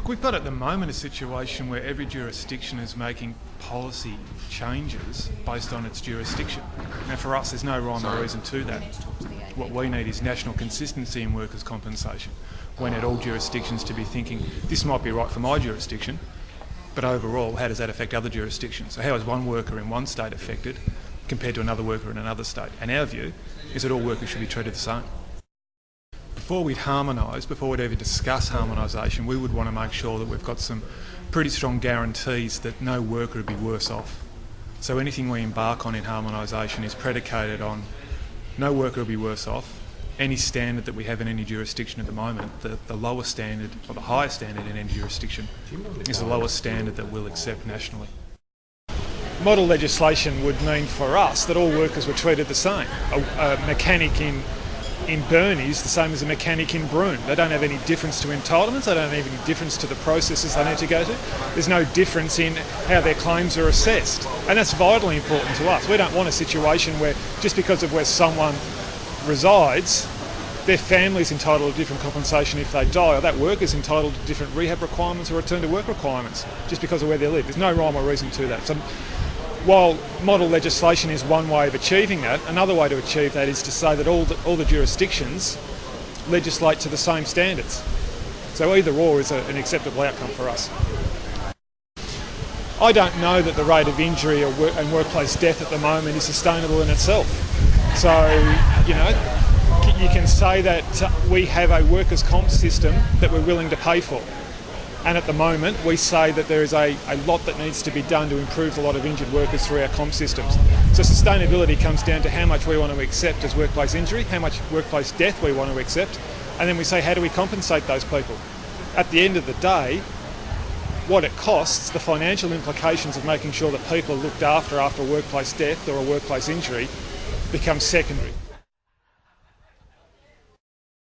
Look, we've got at the moment a situation where every jurisdiction is making policy changes based on its jurisdiction. Now for us there's no rhyme or reason to that. What we need is national consistency in workers' compensation. We need all jurisdictions to be thinking, this might be right for my jurisdiction, but overall how does that affect other jurisdictions? So how is one worker in one state affected compared to another worker in another state? And our view is that all workers should be treated the same. Before we'd harmonise, before we'd even discuss harmonisation, we would want to make sure that we've got some pretty strong guarantees that no worker would be worse off. So anything we embark on in harmonisation is predicated on no worker will be worse off. Any standard that we have in any jurisdiction at the moment, the lowest standard or the highest standard in any jurisdiction is the lowest standard that we'll accept nationally. Model legislation would mean for us that all workers were treated the same. A mechanic in Burnie is the same as a mechanic in Broome. They don't have any difference to entitlements, they don't have any difference to the processes they need to go to. There's no difference in how their claims are assessed. And that's vitally important to us. We don't want a situation where just because of where someone resides, their family's entitled to different compensation if they die, or that worker's entitled to different rehab requirements or return to work requirements just because of where they live. There's no rhyme or reason to that. So, while model legislation is one way of achieving that, another way to achieve that is to say that all the jurisdictions legislate to the same standards. So either or is an acceptable outcome for us. I don't know that the rate of injury and workplace death at the moment is sustainable in itself. So, you can say that we have a workers' comp system that we're willing to pay for. And at the moment, we say that there is a lot that needs to be done to improve the lot of injured workers through our comp systems. So sustainability comes down to how much we want to accept as workplace injury, how much workplace death we want to accept, and then we say how do we compensate those people. At the end of the day, what it costs, the financial implications of making sure that people are looked after a workplace death or a workplace injury becomes secondary.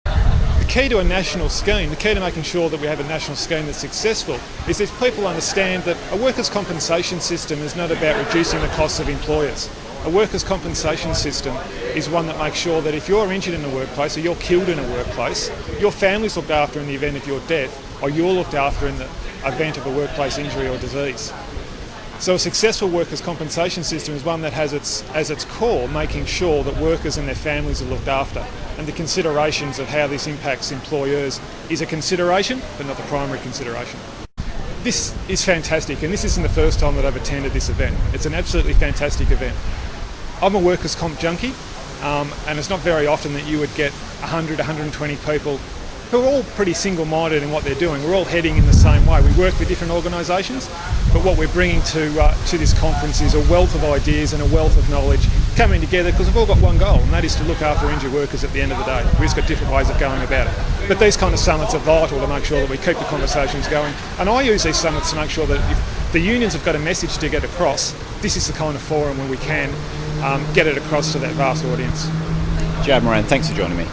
The key to a national scheme, the key to making sure that we have a national scheme that's successful, is if people understand that a workers' compensation system is not about reducing the costs of employers. A workers' compensation system is one that makes sure that if you're injured in a workplace or you're killed in a workplace, your family's looked after in the event of your death, or you're looked after in the event of a workplace injury or disease. So a successful workers' compensation system is one that has as its core making sure that workers and their families are looked after, and the considerations of how this impacts employers is a consideration but not the primary consideration. This is fantastic, and this isn't the first time that I've attended this event. It's an absolutely fantastic event. I'm a workers' comp junkie, and it's not very often that you would get 100, 120 people who are all pretty single-minded in what they're doing. We're all heading in the same way. We work for different organisations, but what we're bringing to this conference is a wealth of ideas and a wealth of knowledge coming together because we've all got one goal, and that is to look after injured workers at the end of the day. We've just got different ways of going about it. But these kind of summits are vital to make sure that we keep the conversations going. And I use these summits to make sure that if the unions have got a message to get across, this is the kind of forum where we can get it across to that vast audience. Jarod Moran, thanks for joining me.